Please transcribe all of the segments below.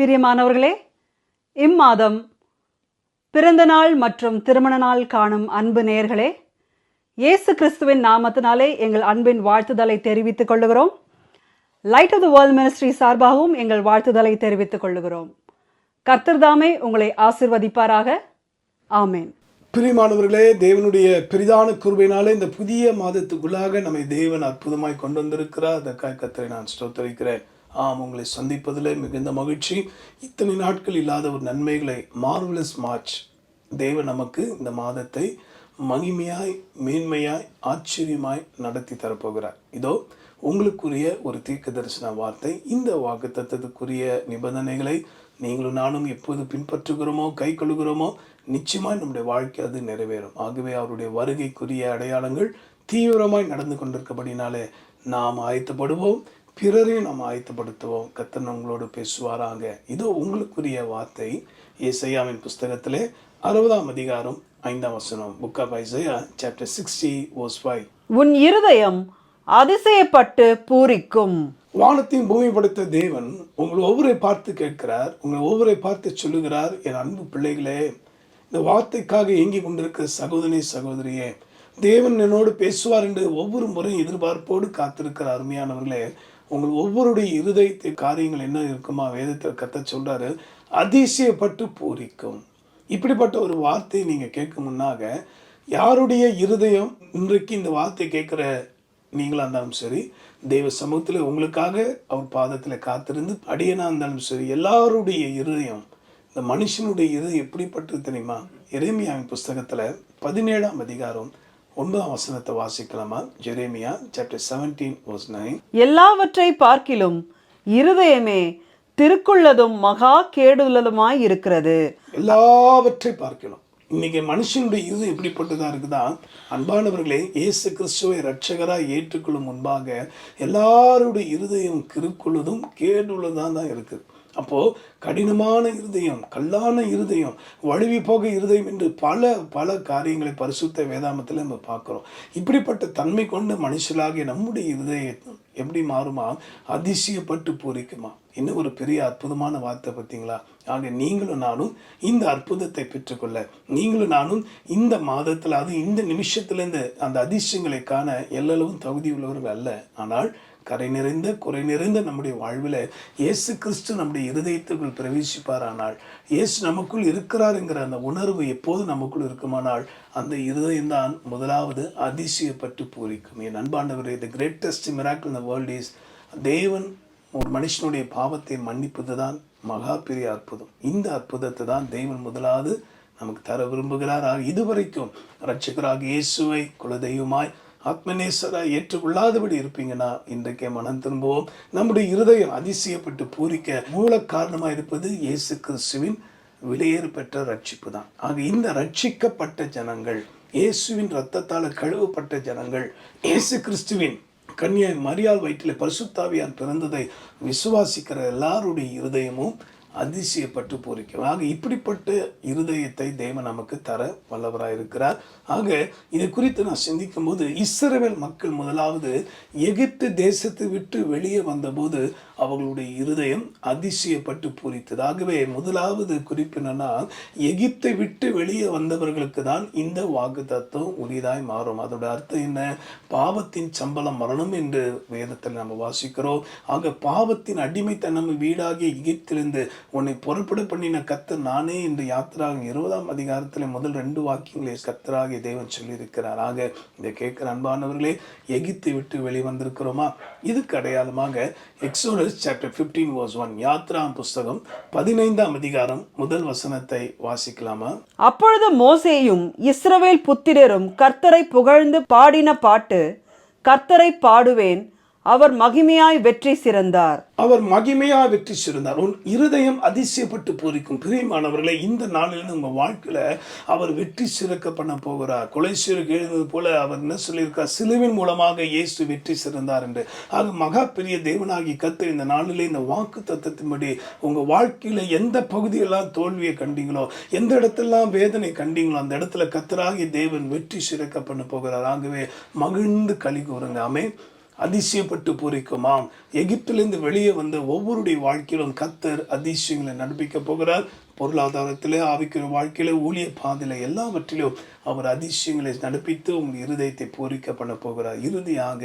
பிரியமானவர்களே, இம்மாதம் பிறந்த நாள் மற்றும் திருமண நாள் காணும் அன்பு நேயர்களே, இயேசு கிறிஸ்துவின் நாமத்தினாலே எங்கள் அன்பின் வாழ்த்துதலை தெரிவித்துக் கொள்ளுகிறோம். Light of the world ministry சார்பாகவும் எங்கள் வாழ்த்துதலை தெரிவித்துக் கொள்ளுகிறோம். கர்த்தர் தாமே உங்களை ஆசீர்வதிப்பாராக. ஆமேன். பிரியமானவர்களே, தேவனுடைய பெரிதான கிருபையினாலே இந்த புதிய மாதத்துக்குள்ளாக நம்மை தேவன் அற்புதமாய் கொண்டு வந்திருக்கிறார். அதற்காக கர்த்தரை நான் ஸ்தோத்திரிக்கிறேன். உங்களை சந்திப்பதில் மிகுந்த மகிழ்ச்சி. இத்தனை நாட்கள் இல்லாத ஒரு நன்மைகளை மார்வலஸ் மார்ச் தேவன் நமக்கு இந்த மாதத்தை மகிமையாய் மேன்மையாய் ஆச்சரியமாய் நடத்தி தரப்போகிறார். இதோ உங்களுக்குரிய ஒரு தீர்க்க தரிசன வார்த்தை. இந்த வாக்குத்தத்தத்துக்குரிய நிபந்தனைகளை நீங்களும் நானும் எப்போது பின்பற்றுகிறோமோ கை கொள்ளுகிறோமோ நிச்சயமாய் நம்முடைய வாழ்க்கை அது நிறைவேறும். ஆகவே அவருடைய வருகைக்குரிய அடையாளங்கள் தீவிரமாய் நடந்து கொண்டிருக்கபடினாலே நாம் ஆயத்தப்படுவோம், பிறரையும் நாம் ஆயத்தப்படுத்துவோம். கர்த்தர் உங்களோடு பேசுவாராக. இதோ உங்களுக்குரிய வார்த்தை ஏசாயாவின் புஸ்தகத்திலே 60ஆம் அதிகாரம் 5ஆம் வசனம். Book of Isaiah chapter 60 verse 5. உன் இருதயம் அதிசயப்பட்டு பூரிக்கும். வானத்தையும் பூமி படைத்த தேவன் உங்களை ஒவ்வொரு பார்த்து கேட்கிறார், உங்களை ஒவ்வொரு பார்த்து சொல்லுகிறார், என் அன்பு பிள்ளைகளே, இந்த வார்த்தைக்காக ஏங்கி கொண்டிருக்கிற சகோதரி சகோதரியே, தேவன் என்னோடு பேசுவார் என்று ஒவ்வொரு முறையும் எதிர்பார்ப்போடு காத்திருக்கிற அருமையானவர்களே, உங்கள் ஒவ்வொருடைய இருதயத்தை காரியங்கள் என்ன இருக்குமா வேதத்தில் கத்த சொல்றாரு, அதிசயப்பட்டு பூரிக்கும். இப்படிப்பட்ட ஒரு வார்த்தையை நீங்கள் கேட்க முன்னாக யாருடைய இருதயம் இன்றைக்கு இந்த வார்த்தை கேட்குற நீங்களாக இருந்தாலும் சரி, தெய்வ சமூகத்தில் உங்களுக்காக அவர் பாதத்தில் காத்திருந்து அடியனா இருந்தாலும் சரி, எல்லாருடைய இருதயம், இந்த மனுஷனுடைய இருதயம் எப்படிப்பட்டது தெரியுமா? எரேமியாவின் புஸ்தகத்தில் 17ஆம் அதிகாரம் 9ஆம் வசனத்தை வாசிக்கலாமா? Jeremiah chapter 17 verse 9. எல்லாவற்றை பார்க்கிலும் இருதயமே திருக்குள்ளதும் மகா கேடுள்ளதுமாய் இருக்கிறது. எல்லாவற்றை பார்க்கலாம். இன்னைக்கு மனுஷனுடைய இருதயம் எப்படிப்பட்டதா இருக்குதா? அன்பானவர்களே, இயேசு கிறிஸ்துவை இரட்சகராக ஏற்றுக்கொள்ளும் முன்பாக எல்லாருடைய இருதயம் கிருக்குள்ளதும் கேடுள்ளதான் தான் இருக்குது. அப்போது கடினமான இருதயம், கல்லான இருதயம், வழுவி போக இருதயம் என்று பல காரியங்களை பரிசுத்த வேதாமத்தில் நம்ம பார்க்குறோம். இப்படிப்பட்ட தன்மை கொண்ட மனுஷலாகிய நம்முடைய இருதயம் எப்படி மாறுமா? அதிசயப்பட்டு பூரிக்குமா? இன்னும் ஒரு பெரிய அற்புதமான வார்த்தை பார்த்தீங்களா? ஆக நீங்களும் நானும் இந்த அற்புதத்தை பெற்றுக்கொள்ள, நீங்களும் நானும் இந்த மாதத்தில், அது இந்த நிமிஷத்துலேருந்து அந்த அதிசயங்களை காண எல்லளவும் தகுதி உள்ளவர்கள் அல்ல. ஆனால் கரை நிறைந்த குறை நிறைந்த நம்முடைய வாழ்வில் இயேசு கிறிஸ்து நம்முடைய இருதயத்துக்குள் பிரவேசிப்பாரானால், இயேசு நமக்குள் இருக்கிறார் என்கிற அந்த உணர்வு எப்போது நமக்குள் இருக்குமானால், அந்த இருதயம்தான் முதலாவது அதிசயப்பட்டு பூரிக்கும். என் அன்பாண்டவரே, the greatest miracle in the world is, தேவன் ஒரு மனுஷனுடைய பாவத்தை மன்னிப்பது தான் மகா பெரிய அற்புதம். இந்த அற்புதத்தை தான் தேவன் முதலாவது நமக்கு தர விரும்புகிறார். இதுவரைக்கும் இரட்சகராக இயேசுவை குலதெய்வமாய் ஆத்மநேசராக ஏற்றுக்கொள்ளாதபடி இருப்பீங்கன்னா இன்றைக்கே மனம் திரும்புவோம். நம்முடைய இருதயம் அதிசயப்பட்டு பூரிக்க மூல காரணமாக இருப்பது இயேசு கிறிஸ்துவின் விலையேறு பெற்ற ரட்சிப்பு தான். ஆக இந்த ரட்சிக்கப்பட்ட ஜனங்கள், இயேசுவின் இரத்தத்தால் கழுவப்பட்ட ஜனங்கள், இயேசு கிறிஸ்துவின் கன்னியா மரியாள் வயிற்றில் பரிசுத்தாவியார் பிறந்ததை விசுவாசிக்கிற எல்லாருடைய இருதயமும் அதிசயப்பட்டு பூரிக்கும். ஆக இப்படிப்பட்ட இருதயத்தை தேவன் நமக்கு தர வல்லவராக இருக்கிறார். ஆக இதை குறித்து நான் சிந்திக்கும் போது, இஸ்ரவேல் மக்கள் முதலாவது எகிப்து தேசத்தை விட்டு வெளியே வந்தபோது அவர்களுடைய இருதயம் அதிசயப்பட்டு பூரித்தது. ஆகவே முதலாவது குறிப்பினா, எகிப்தை விட்டு வெளியே வந்தவர்களுக்கு தான் இந்த வாக்குத்தத்தம் உரியதாய் மாறும். அதோட அர்த்தம் என்ன? பாவத்தின் சம்பளம் மரணம் என்று வேதத்தில் நம்ம வாசிக்கிறோம். ஆக பாவத்தின் அடிமைத்தனம் வீடாகிய எகிப்திலிருந்து உன்னை புறப்பட பண்ணின கர்த்தர் நானே என்று யாத்திராகும் 20ஆம் அதிகாரத்தில் முதல் 2 வாக்கியங்களை கர்த்தராகிய தேவன் சொல்லியிருக்கிறார். ஆக இதை கேட்கிற அன்பானவர்களே, எகிப்தை விட்டு வெளிவந்திருக்கிறோமா? இதுக்கு அடையாளமாக எக்ஸோடஸ் சாப்டர் 15 verse 1, யாத்ரா புஸ்தகம் 15ஆம் அதிகாரம் முதல் வசனத்தை வாசிக்கலாமா? அப்பொழுது மோசேயும் இஸ்ரவேல் புத்திரரும் கர்த்தரை புகழ்ந்து பாடின பாட்டு, கர்த்தரை பாடுவேன், அவர் மகிமையாய் வெற்றி சிறந்தார். அவர் மகிமையாய் வெற்றி சிறந்தார். உன் இருதயம் அதிசயப்பட்டு பூரிக்கும். பிரியமானவர்களே, இந்த நாளிலிருந்து உங்கள் வாழ்க்கையில் அவர் வெற்றி சிறக்க பண்ண போகிறார். கொலைசீருக்கு எழுந்தது போல அவர் என்ன சொல்லியிருக்கார்? சிலுவின் மூலமாக இயேசு வெற்றி சிறந்தார் என்று. ஆக மகா பெரிய தேவனாகி கர்த்தர் இந்த நாளிலே இந்த வாக்கு தத்தத்தின்படி உங்கள் வாழ்க்கையில் எந்த பகுதியெல்லாம் தோல்வியை கண்டீங்களோ, எந்த இடத்தெல்லாம் வேதனை கண்டீங்களோ, அந்த இடத்துல கர்த்தராகிய தேவன் வெற்றி சிறக்க பண்ண போகிறார். ஆகவே மகிழ்ந்து களி கூறுங்க. ஆமென். அதிசயப்பட்டு பூரிக்குமாம். எகிப்திலிருந்து வெளியே வந்த ஒவ்வொருடைய வாழ்க்கையிலும் கர்த்தர் அதிசயங்களை நடப்பிக்க போகிறார். பொருளாதாரத்திலே, ஆவிக்குரிய வாழ்க்கையில, ஊழிய பாதையில, எல்லாவற்றிலும் அவர் அதிசயங்களை நடப்பித்து உங்கள் இருதயத்தை பூரிக்க பண்ண போகிறார். இறுதியாக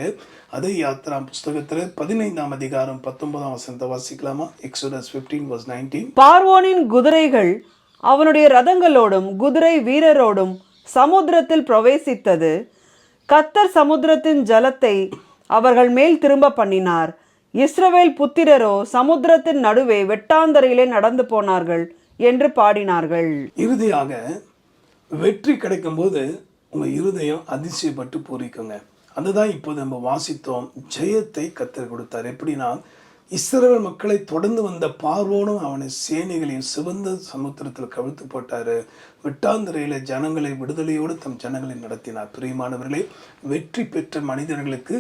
அதே யாத்ரா புஸ்தகத்தில் 15ஆம் அதிகாரம் 19ஆம் வசனத்தை வாசிக்கலாமா? எக்ஸோடஸ் 15:19. பார்வோனின் குதிரைகள் அவனுடைய ரதங்களோடும் குதிரை வீரரோடும் சமுத்திரத்தில் பிரவேசித்தது. கர்த்தர் சமுத்திரத்தின் ஜலத்தை அவர்கள் மேல் திரும்ப பண்ணினார். இஸ்ரவேல் புத்திரரோ சமுத்திரத்தின் நடுவே வெட்டாந்தரையிலே நடந்து போனார்கள் என்று பாடினார்கள். இறுதியாக வெற்றி கிடைக்கும் போது உங்க இருதயம் அதிசயப்பட்டு பூரிக்குங்க. அதுதான் இப்போது நம்ம வாசித்தோம். ஜெயத்தை கர்த்தர் கொடுத்தார். எப்படின்னா, இஸ்ரவேல் மக்களை தொடர்ந்து வந்த பார்வோனும் அவனை சேனைகளையும் சிவந்த சமுத்திரத்தில் கவிழ்த்து போட்டாரு. வெட்டாந்தரையில ஜனங்களை விடுதலையோடு தம் ஜனங்களை நடத்தினார். பிரியமானவர்களே, வெற்றி பெற்ற மனிதர்களுக்கு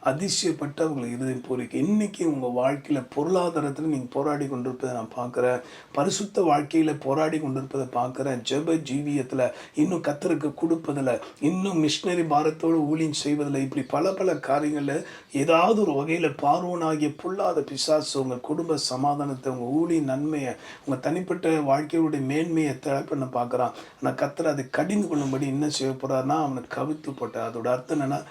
அதிசயப்பட்டு அவங்களை இருதயம் பூரிக்கும். இன்னைக்கு உங்கள் வாழ்க்கையில் பொருளாதாரத்தில் நீங்கள் போராடி கொண்டிருப்பதை நான் பார்க்குறேன். பரிசுத்த வாழ்க்கையில் போராடி கொண்டிருப்பதை பார்க்குறேன். ஜெப ஜீவியத்தில், இன்னும் கர்த்தருக்கு கொடுப்பதில், இன்னும் மிஷினரி பாரத்தோடு ஊழியம் செய்வதில், இப்படி பல பல காரியங்களில் ஏதாவது ஒரு வகையில் பார்வோனாகிய பொல்லாத பிசாசு உங்கள் குடும்ப சமாதானத்தை, உங்கள் ஊழிய நன்மையை, உங்கள் தனிப்பட்ட வாழ்க்கையோடைய மேன்மையை தடை பண்ண பார்க்குறான். ஆனால் கர்த்தர் அதை கடிந்து கொள்ளும்படி என்ன செய்ய போகிறார்னா, அவனை கவிழ்த்து போட்டார். அதோட அர்த்தம் என்னன்னா,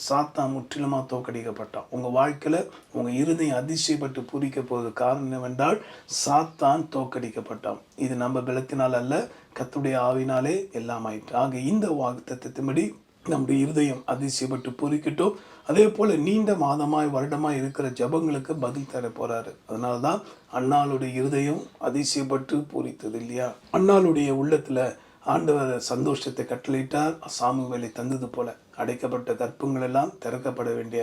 சாத்தான் முற்றிலுமாக தோற்கடிக்கப்பட்டான். உங்கள் வாழ்க்கையில் உங்கள் இருதயம் அதிசயப்பட்டு பூரிக்க போவது காரணம் என்னவென்றால், சாத்தான் தோற்கடிக்கப்பட்டான். இது நம்ம பலத்தினால் அல்ல, கர்த்தருடைய ஆவினாலே எல்லாம் ஆயிற்று. ஆக இந்த வாக்குத்தத்தத்தின்படி நம்முடைய இருதயம் அதிசயப்பட்டு பூரிக்கட்டும். அதே போல் நீண்ட மாதமாய் வருடமாய் இருக்கிற ஜபங்களுக்கு பதில் தர போகிறாரு. அதனால தான் அன்னாளுடைய இருதயம் அதிசயப்பட்டு பூரித்தது இல்லையா? அன்னாளுடைய உள்ளத்தில் ஆண்டவர் சந்தோஷத்தை கட்டளையிட்டார். சாமுவேலை தந்தது போல அடைக்கப்பட்ட கற்பங்கள் எல்லாம் திறக்கப்பட வேண்டிய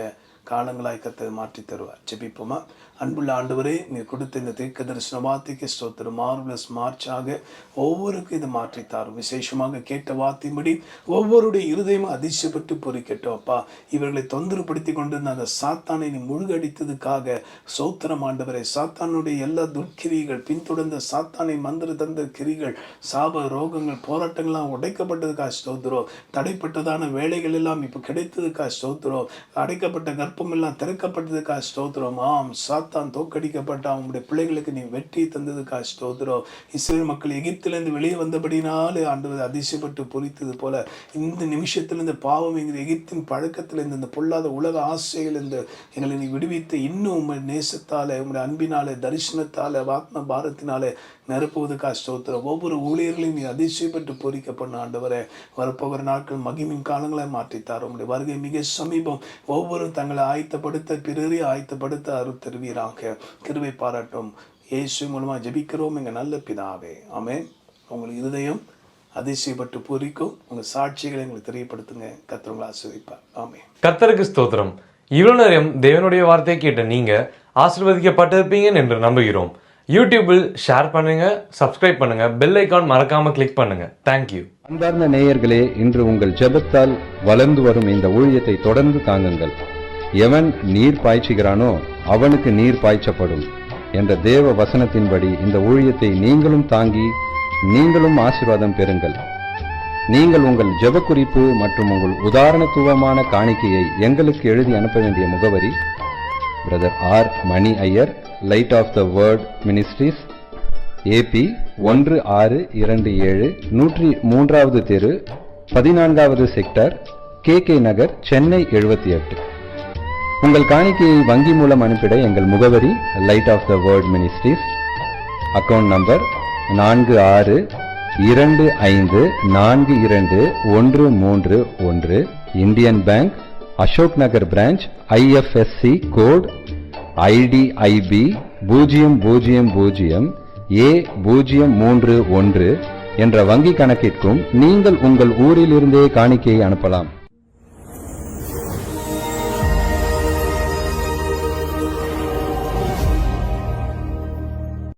காலங்களாய் கர்த்தர் மாற்றி தருவார். ஜெபிப்போமா? அன்புள்ள ஆண்டவரே, நீர் கொடுத்த இந்த தீர்க்க தரிசன வார்த்தைக்கு ஸ்தோத்திரம். மார்வலஸ் மார்ச்சாக ஒவ்வொருக்கும் இது மாற்றித்தாரும். விசேஷமாக கேட்ட வார்த்தையின்படி ஒவ்வொருடைய இருதயமும் அதிசயப்பட்டு பொறிக்கட்டும். அப்பா, இவர்களை தொந்தரப்படுத்தி கொண்டிருந்த அந்த சாத்தானை நீ முழுகடித்ததுக்காக ஸ்தோத்திரம் ஆண்டவரே. சாத்தானுடைய எல்லா துர்க்கிரிகள், பின்தொடர்ந்த சாத்தானை மந்திர தந்த கிரிகள், சாப ரோகங்கள், போராட்டங்கள்லாம் உடைக்கப்பட்டதுக்காக ஸ்தோத்திரம். தடைப்பட்டதான வேலைகள் எல்லாம் இப்போ கிடைத்ததுக்காக ஸ்தோத்திரம். அடைக்கப்பட்ட கற்பம் எல்லாம் திறக்கப்பட்டதுக்காக ஸ்தோத்திரம். ஆம், சாத்தான் தோற்கடிக்கப்பட்ட அவங்களுடைய பிள்ளைகளுக்கு நீ வெற்றி தந்ததுக்காக ஸ்தோத்திரம். இஸ்ரவேல் மக்கள் எகிப்திலிருந்து வெளியே வந்தபடினாலே ஆண்டவர் அதிசயப்பட்டு பொறித்தது போல இந்த நிமிஷத்தில் இந்த பாவம் எங்கள் எகிப்தின் பழக்கத்தில் இந்த பொல்லாத உலக ஆசைகள் இந்த எங்களை நீ விடுவித்து இன்னும் உங்கள் நேசத்தால், உங்களுடைய அன்பினாலே, தரிசனத்தால், ஆத்ம பாரத்தினாலே நிரப்புவதுக்காக ஸ்தோத்திரம். ஒவ்வொரு ஊழியர்களையும் நீ அதிசயப்பட்டு பொறிக்க பண்ண ஆண்டவரே. வரப்போகிற நாட்கள் மகிமின் காலங்களை மாற்றித்தார். உங்களுடைய வருகை மிக சமீபம். ஒவ்வொரு தங்களை ஆயத்தப்படுத்த, பிறரை ஆயத்தப்படுத்த அருள் தருவீராக. கிருபை பாராட்டும். இயேசு மூலமாக ஜெபிக்கிறோம் எங்கள் நல்ல பிதாவே. ஆமென். உங்களுக்கு இருதயம் அதிசயப்பட்டு பூரிக்கும். உங்கள் சாட்சிகளை எங்களுக்கு தெரியப்படுத்துங்க. கர்த்தர் உங்களை ஆசீர்வதிப்பார். ஆமென். கர்த்தருக்கு ஸ்தோத்திரம். இவ்வளவு நேரம் தேவனுடைய வார்த்தையை கேட்ட நீங்க ஆசீர்வதிக்கப்பட்டிருப்பீங்க என்று நம்புகிறோம். யூடியூபில் ஷேர் பண்ணுங்க, சப்ஸ்கிரைப் பண்ணுங்க, பெல் ஐக்கான் மறக்காம கிளிக் பண்ணுங்க. தேங்க்யூ. அன்பார்ந்த நேயர்களே, இன்று உங்கள் ஜெபத்தால் வளர்ந்து வரும் இந்த ஊழியத்தை தொடர்ந்து தாங்குங்கள். எவன் நீர் பாய்ச்சுகிறானோ அவனுக்கு நீர் பாய்ச்சப்படும் என்ற தேவ வசனத்தின்படி இந்த ஊழியத்தை நீங்களும் தாங்கி நீங்களும் ஆசீர்வாதம் பெறுங்கள். நீங்கள் உங்கள் ஜெப குறிப்பு மற்றும் உங்கள் உதாரணத்துவமான காணிக்கையை எங்களுக்கு எழுதி அனுப்ப வேண்டிய முகவரி: brother R Mani Iyer, light of the word ministries, AP 1627, 103வது தெரு, 14வது செக்டர், KK நகர், சென்னை 78. உங்கள் காணிக்கையை வங்கி மூலம் அனுப்பிட எங்கள் முகவரி: light of the word ministries, account number 4625421311, Indian bank, Ashok Nagar branch, IFSC code IDIB 000A031 என்ற வங்கி கணக்கிற்கும் நீங்கள் உங்கள் ஊரிலிருந்தே காணிக்கையை அனுப்பலாம்.